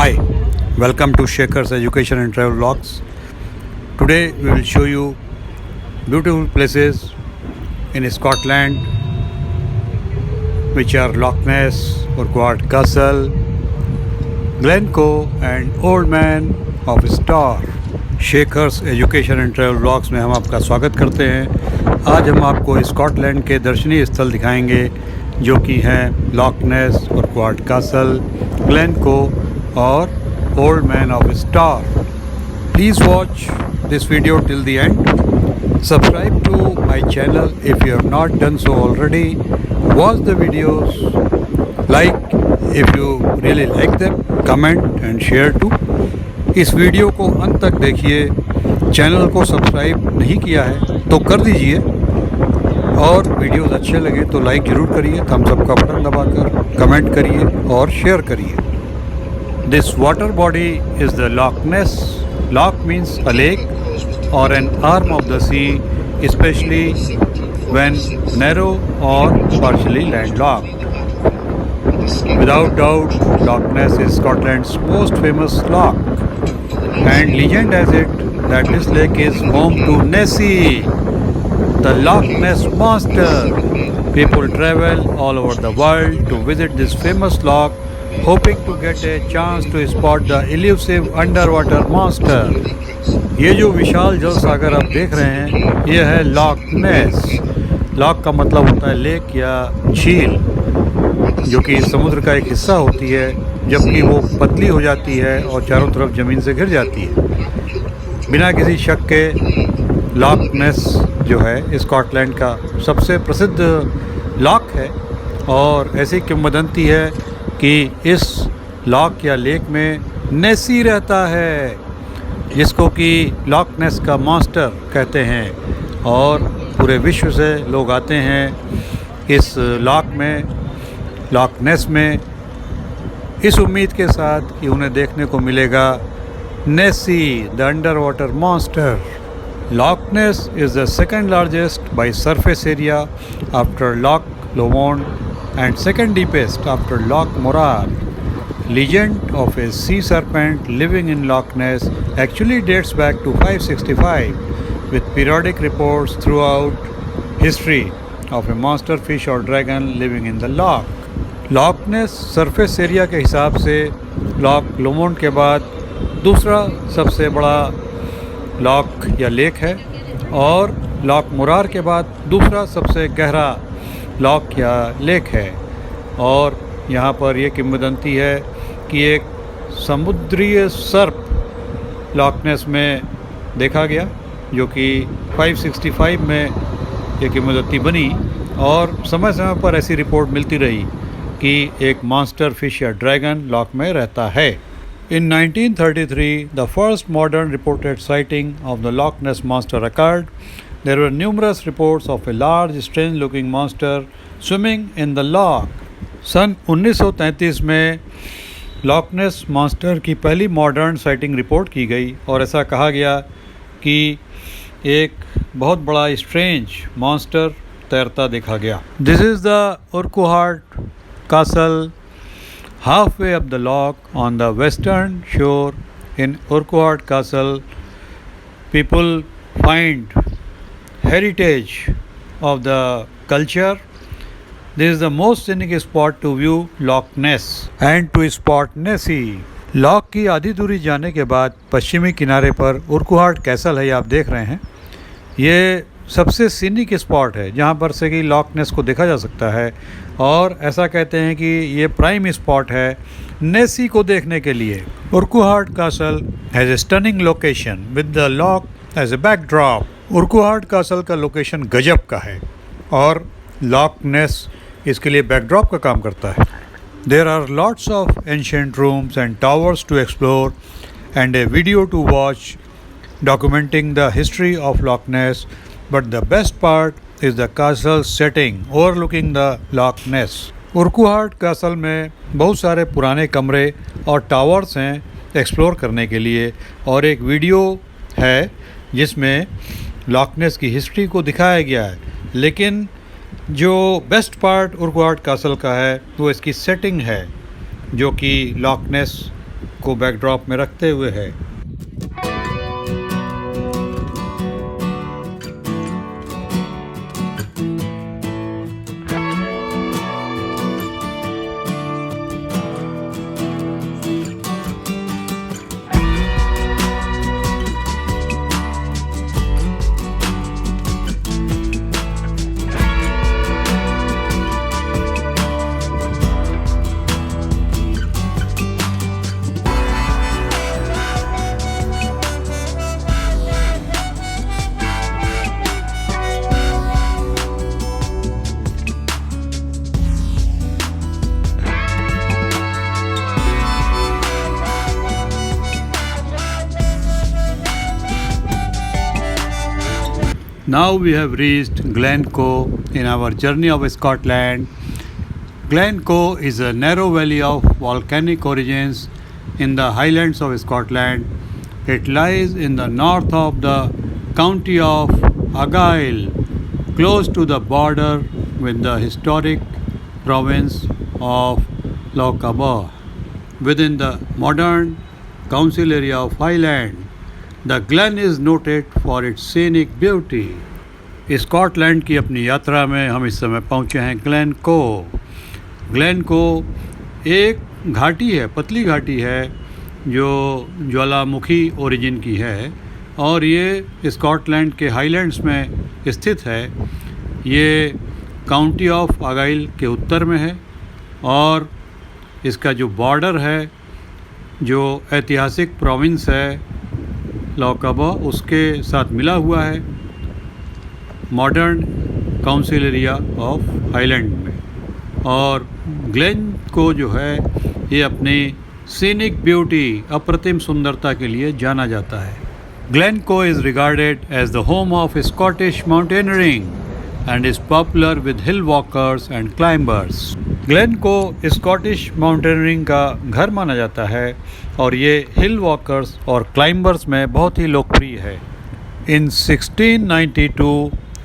Hi, welcome to Shaker's Education and Travel Vlogs. Today we will show you beautiful places in Scotland which are Loch Ness, Urquhart Castle, Glen Coe and Old Man of Storr. Shekhar's education and travel vlogs में हम आपका स्वागत करते हैं। आज हम आपको Scotland के दर्शनीय स्थल दिखाएंगे जो कि हैं Loch Ness, Urquhart Castle, Glen Coe और Old Man of Storr. Please watch this video till the end. Subscribe to my channel if you have not done so already. Watch the videos, like if you really like them, comment and share too. इस video को अंत तक देखिए। Channel को subscribe नहीं किया है तो कर दीजिए और वीडियोस अच्छे लगे तो लाइक ज़रूर करिए, थम्स अप का बटन दबाकर कमेंट करिए और शेयर करिए। This water body is the Loch Ness. Loch means a lake or an arm of the sea, specially when narrow or partially landlocked. Without doubt, Loch Ness is Scotland's most famous loch, and legend has it that this lake is home to Nessie, the Loch Ness Monster. People travel all over the world to visit this famous loch, hoping to get a chance to spot the elusive underwater monster. ये जो विशाल जल सागर आप देख रहे हैं, ये है lock Ness. Lock का मतलब होता है लेक या झील, जो कि समुद्र का एक हिस्सा होती है, जबकि वो पतली हो जाती है और चारों तरफ ज़मीन से घिर जाती है। बिना किसी शक के लॉक नेस जो है स्कॉटलैंड का सबसे प्रसिद्ध लॉक है और ऐसी किंवदंती है कि इस लॉक या लेक में नेसी रहता है, जिसको कि लॉक नेस का मॉन्स्टर कहते हैं। और पूरे विश्व से लोग आते हैं इस लॉक में, लॉक नेस में, इस उम्मीद के साथ कि उन्हें देखने को मिलेगा Nessie, the under water monster. Loch Ness is the second largest by surface area after Loch Lomond and second deepest after Loch Morar. Legend of a sea serpent living in Loch Ness actually dates back to 565, with periodic reports throughout history of a monster fish or dragon living in the loch. Loch Ness surface area के हिसाब से lock लोमोन के बाद दूसरा सबसे बड़ा lock या lake है और लॉक मोरार के बाद दूसरा सबसे गहरा लॉक या लेक है। और यहाँ पर यह किंवदंती है कि एक समुद्रीय सर्प लॉक नेस में देखा गया, जो कि 565 में यह किंवदंती बनी और समय समय पर ऐसी रिपोर्ट मिलती रही कि एक मॉन्स्टर फिश या ड्रैगन लॉक में रहता है। In 1933, the first modern reported sighting of the Loch Ness Monster occurred. There were numerous reports of a large, strange-looking monster swimming in the loch. सन 1933 में लॉक नेस monster की पहली modern sighting report की गई और ऐसा कहा गया कि एक बहुत बड़ा स्ट्रेंज मॉन्स्टर तैरता देखा गया। This is the Urquhart Castle, halfway up the loch on the western shore. In Urquhart Castle, people find heritage of the culture. This is the most scenic spot to view Loch Ness and to spot Nessie. Lock की आधी दूरी जाने के बाद पश्चिमी किनारे पर उर्क्वार्ट castle है, आप देख रहे हैं। ये सबसे सीनिक स्पॉट है जहाँ पर से कि लॉक नेस को देखा जा सकता है और ऐसा कहते हैं कि ये प्राइम स्पॉट है नेसी को देखने के लिए। Urquhart Castle has a stunning location with the loch as a backdrop. Urquhart Castle का लोकेशन गजब का है और लॉक नेस इसके लिए बैकड्रॉप का काम करता है। There are lots of ancient rooms and towers to explore and a video to watch documenting the history of Loch Ness, but the best part is the castle setting overlooking the Loch Ness. Urquhart Castle में बहुत सारे पुराने कमरे और towers हैं explore करने के लिए और एक वीडियो है जिसमें लॉक नेस की हिस्ट्री को दिखाया गया है। लेकिन जो बेस्ट पार्ट उर्क्वार्ट कासल का है वो इसकी सेटिंग है, जो कि लॉक नेस को बैकड्रॉप में रखते हुए है। Now we have reached Glen Coe in our journey of Scotland. Glen Coe is a narrow valley of volcanic origins in the Highlands of Scotland. It lies in the north of the county of Argyll, close to the border with the historic province of Loch Ness, within the modern council area of Highland. The Glen is noted for its scenic beauty. Scotland की अपनी यात्रा में हम इस समय पहुँचे हैं Glenn को। ग्लेन को एक घाटी है, पतली घाटी है जो ज्वालामुखी ओरिजिन की है और ये स्कॉटलैंड के हाईलैंड्स में स्थित है। ये काउंटी ऑफ आर्गाइल के उत्तर में है और इसका जो बॉर्डर है, जो ऐतिहासिक प्रोविंस है लॉch नess, उसके साथ मिला हुआ है modern council area of highland में। और ग्लेन को जो है ये अपनी सीनिक ब्यूटी, अप्रतिम सुंदरता के लिए जाना जाता है। Glen Coe is regarded as the home of Scottish mountaineering and is popular with hill walkers and climbers. Glen Coe Scottish mountaineering का घर माना जाता है और ये हिल वॉकर्स और क्लाइंबर्स में बहुत ही लोकप्रिय है। In 1692,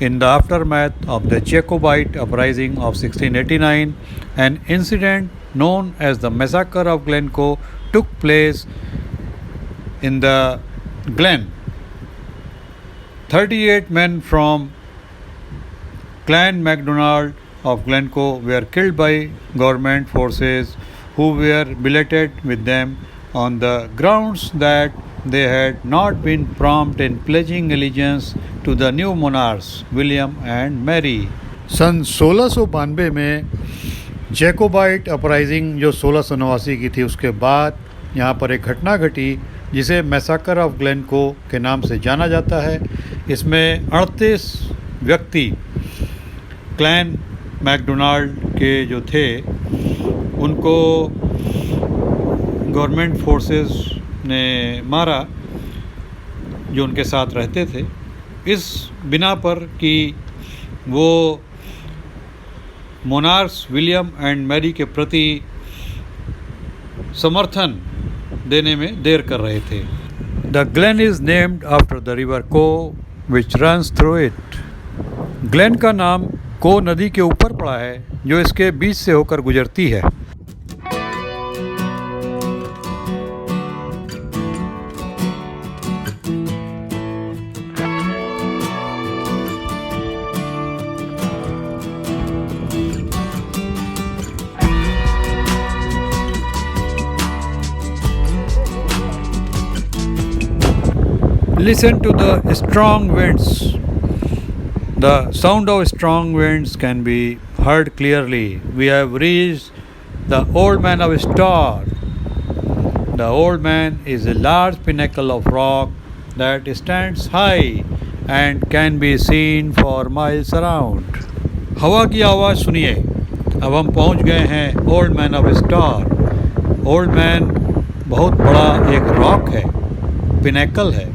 in the aftermath of the Jacobite uprising of 1689, an incident known as the Massacre of Glencoe took place in the Glen. 38 men from Clan MacDonald of Glencoe were killed by government forces who were billeted with them on the grounds that they had not been prompt in pledging allegiance to the new monarchs William and Mary. सन 1692 में Jacobite uprising जो 1689 की थी, उसके बाद यहाँ पर एक घटना घटी जिसे मैसाकर ऑफ ग्लेनको के नाम से जाना जाता है। इसमें 38 व्यक्ति क्लैन मैकडोनाल्ड के जो थे उनको गवर्नमेंट फोर्सेस ने मारा जो उनके साथ रहते थे, इस बिना पर कि वो मोनार्क्स विलियम एंड मैरी के प्रति समर्थन देने में देर कर रहे थे। The glen is named after the river Coe which runs through it. Glen का नाम को नदी के ऊपर पड़ा है जो इसके बीच से होकर गुजरती है। Listen to the strong winds. The sound of strong winds can be heard clearly. We have reached the Old Man of Storr. The Old Man is a large pinnacle of rock that stands high and can be seen for miles around. हवा की आवाज़ सुनिए। अब हम पहुंच गए हैं old Man of star. Old man बहुत बड़ा एक रॉक है, पिनेकल है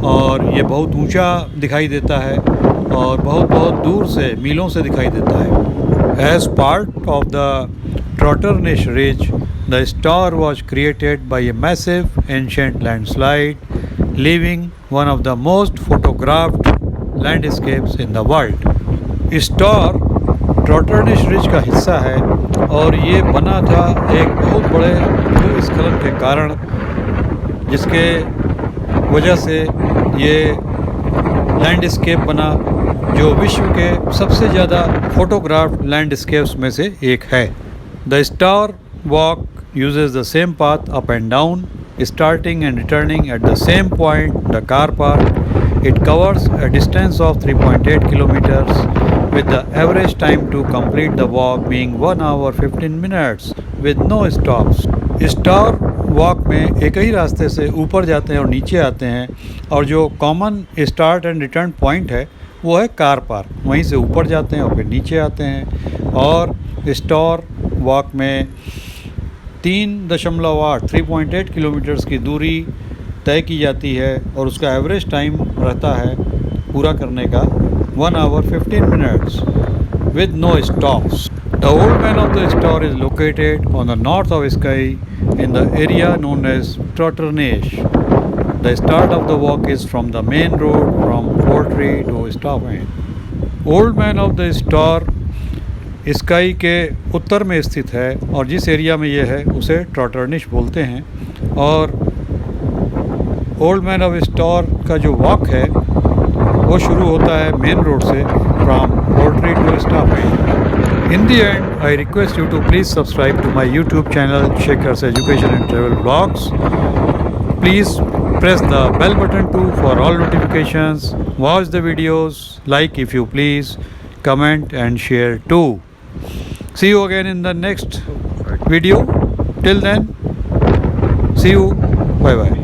और ये बहुत ऊंचा दिखाई देता है और बहुत बहुत दूर से, मीलों से दिखाई देता है। As part of the Trotternish ridge, the Storr was created by a massive ancient landslide, leaving one of the most photographed landscapes in the world. Storr Trotternish ridge का हिस्सा है और ये बना था एक बहुत बड़े भूस्खलन के कारण जिसके वजह से ये लैंडस्केप बना, जो विश्व के सबसे ज़्यादा फोटोग्राफ्ड लैंडस्केप्स में से एक है। The star walk uses the same path up and down, starting and returning at the same point, the car park. It covers a distance of 3.8 kilometers, with the average time to complete the walk being 1 hour 15 minutes with no stops. Star walk में एक ही रास्ते से ऊपर जाते हैं और नीचे आते हैं, और जो common start and return point है वो है कार पार्क। वहीं से ऊपर जाते हैं और फिर नीचे आते हैं। और स्टार वॉक में 3.8 किलोमीटर्स की दूरी तय की जाती है और उसका एवरेज टाइम रहता है पूरा करने का 1 hour 15 minutes with no stops. The old man of the Storr is located on the north of Skye in the area known as Drumnadrochit. The start of the walk is from the main road from Portree to Sròine. Old man of the Storr sky के उत्तर में स्थित है, और जिस area में ये है उसे ट्रॉटरनिश बोलते हैं। और ओल्ड मैन ऑफ स्टॉर का जो वॉक है वो शुरू होता है मेन रोड से from Portree to stop. In the end I request you to please subscribe to my YouTube channel Shekhar's education and travel blogs. Please press the bell button too for all notifications. Watch the videos, like if you please, comment and share too. See you again in the next video. Till then, see you. Bye bye.